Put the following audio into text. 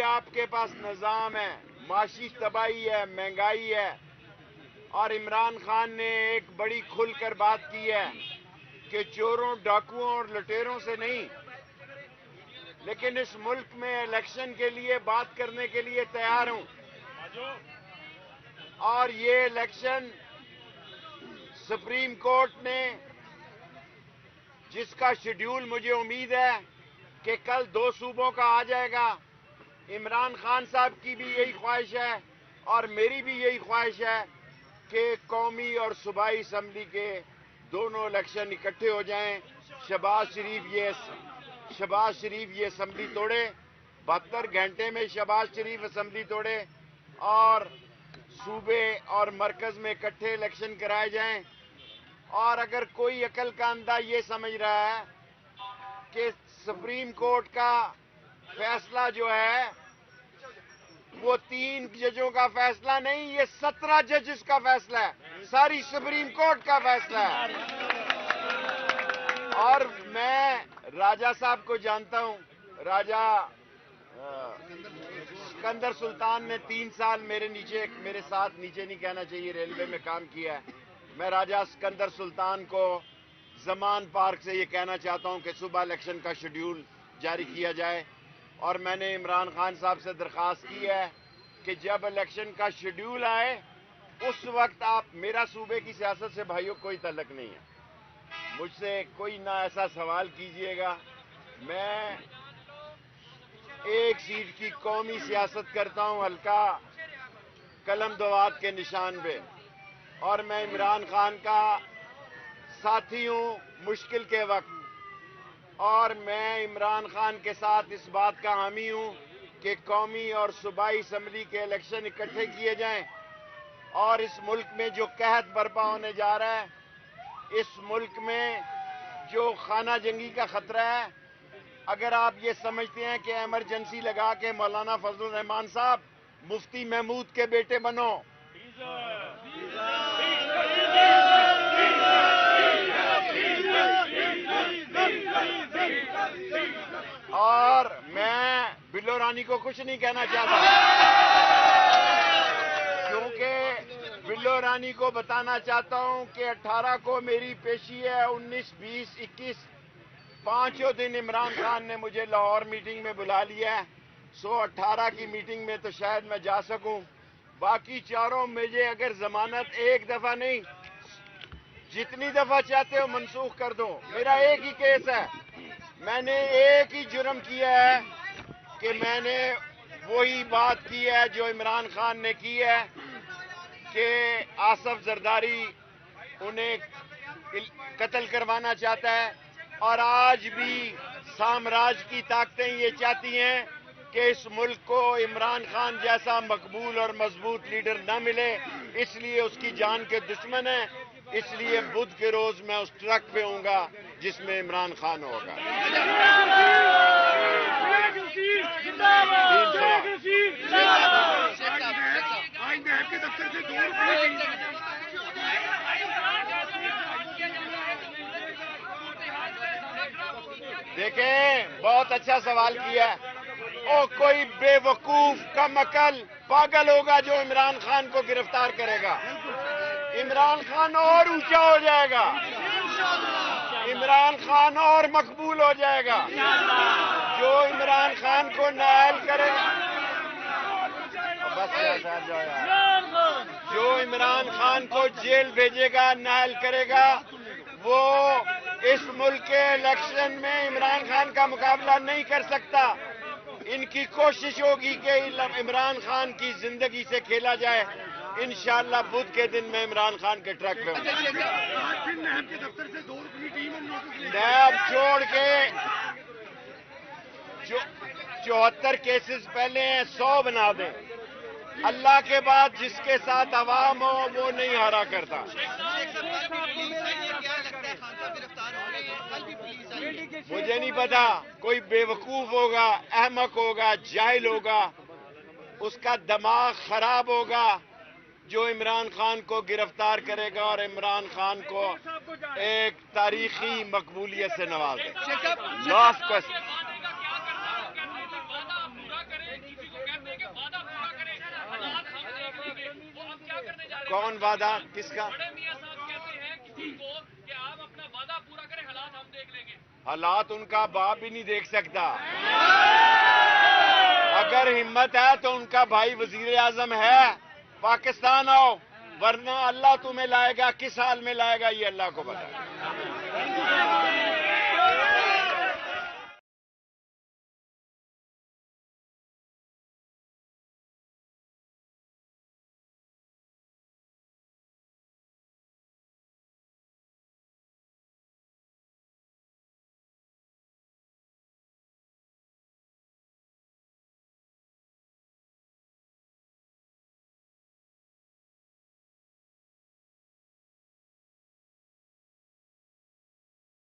آپ کے پاس نظام ہے، معاشی تباہی ہے، مہنگائی ہے، اور عمران خان نے ایک بڑی کھل کر بات کی ہے کہ چوروں، ڈاکوؤں اور لٹیروں سے نہیں، لیکن اس ملک میں الیکشن کے لیے بات کرنے کے لیے تیار ہوں، اور یہ الیکشن سپریم کورٹ نے جس کا شیڈیول مجھے امید ہے کہ کل 2 صوبوں کا آ جائے گا، عمران خان صاحب کی بھی یہی خواہش ہے اور میری بھی یہی خواہش ہے کہ قومی اور صوبائی اسمبلی کے دونوں الیکشن اکٹھے ہو جائیں۔ شہباز شریف یہ اسمبلی توڑے، 72 گھنٹے میں شہباز شریف اسمبلی توڑے اور صوبے اور مرکز میں اکٹھے الیکشن کرائے جائیں۔ اور اگر کوئی عقل کا اندھا یہ سمجھ رہا ہے کہ سپریم کورٹ کا فیصلہ جو ہے وہ 3 ججوں کا فیصلہ نہیں، یہ 17 ججز کا فیصلہ ہے، ساری سپریم کورٹ کا فیصلہ ہے۔ اور میں راجہ صاحب کو جانتا ہوں، راجہ سکندر سلطان نے 3 سال میرے ساتھ نیچے نہیں کہنا چاہیے، ریلوے میں کام کیا ہے۔ میں راجہ سکندر سلطان کو زمان پارک سے یہ کہنا چاہتا ہوں کہ صبح الیکشن کا شیڈیول جاری کیا جائے، اور میں نے عمران خان صاحب سے درخواست کی ہے کہ جب الیکشن کا شیڈیول آئے اس وقت آپ، میرا صوبے کی سیاست سے بھائیوں کوئی تعلق نہیں ہے، مجھ سے کوئی نہ ایسا سوال کیجئے گا، میں ایک سیٹ کی قومی سیاست کرتا ہوں حلقہ قلم دوات کے نشان پہ، اور میں عمران خان کا ساتھی ہوں مشکل کے وقت، اور میں عمران خان کے ساتھ اس بات کا حامی ہوں کہ قومی اور صوبائی اسمبلی کے الیکشن اکٹھے کیے جائیں، اور اس ملک میں جو قحط برپا ہونے جا رہا ہے، اس ملک میں جو خانہ جنگی کا خطرہ ہے، اگر آپ یہ سمجھتے ہیں کہ ایمرجنسی لگا کے مولانا فضل الرحمان صاحب مفتی محمود کے بیٹے بنو، اور میں بلو رانی کو کچھ نہیں کہنا چاہتا، کیونکہ بلو رانی کو بتانا چاہتا ہوں کہ 18 کو میری پیشی ہے، 19، 20، 21 5 دن عمران خان نے مجھے لاہور میٹنگ میں بلا لیا ہے، 18 کی میٹنگ میں تو شاید میں جا سکوں، باقی 4 مجھے اگر ضمانت ایک دفعہ نہیں جتنی دفعہ چاہتے ہو منسوخ کر دو، میرا ایک ہی کیس ہے، میں نے ایک ہی جرم کیا ہے کہ میں نے وہی بات کی ہے جو عمران خان نے کی ہے کہ آصف زرداری انہیں قتل کروانا چاہتا ہے، اور آج بھی سامراج کی طاقتیں یہ چاہتی ہیں کہ اس ملک کو عمران خان جیسا مقبول اور مضبوط لیڈر نہ ملے، اس لیے اس کی جان کے دشمن ہیں، اس لیے بدھ کے روز میں اس ٹرک پہ ہوں گا جس میں عمران خان ہوگا۔ دیکھیں بہت اچھا سوال کیا ہے، او کوئی بے وقوف کم عقل پاگل ہوگا جو عمران خان کو گرفتار کرے گا، عمران خان اور اونچا ہو جائے گا، عمران خان اور مقبول ہو جائے گا، جو عمران خان کو نائل کرے گا، جو عمران خان کو جیل بھیجے گا، نائل کرے گا، وہ اس ملک کے الیکشن میں عمران خان کا مقابلہ نہیں کر سکتا۔ ان کی کوشش ہوگی کہ عمران خان کی زندگی سے کھیلا جائے، انشاءاللہ بدھ کے دن میں عمران خان کے ٹرک پہ ہوں۔ نیب چھوڑ کے 74 کیسز پہلے ہیں، 100 بنا دیں، اللہ کے بعد جس کے ساتھ عوام ہو وہ نہیں ہارا کرتا۔ مجھے نہیں پتا، کوئی بے وقوف ہوگا، احمق ہوگا، جاہل ہوگا، اس کا دماغ خراب ہوگا جو عمران خان کو گرفتار کرے گا اور عمران خان کو ایک تاریخی مقبولیت سے نوازے گا۔ لاسٹ کوسچن کون وعدہ کس کا؟ بڑے میاں صاحب کہتے ہیں کسی کو کہ آپ اپنا وعدہ پورا کریں، حالات ہم دیکھ لیں گے. حالات ان کا باپ بھی نہیں دیکھ سکتا. اگر ہمت ہے تو ان کا بھائی وزیر اعظم ہے، پاکستان آؤ، ورنہ اللہ تمہیں لائے گا، کس حال میں لائے گا یہ اللہ کو پتا ہے.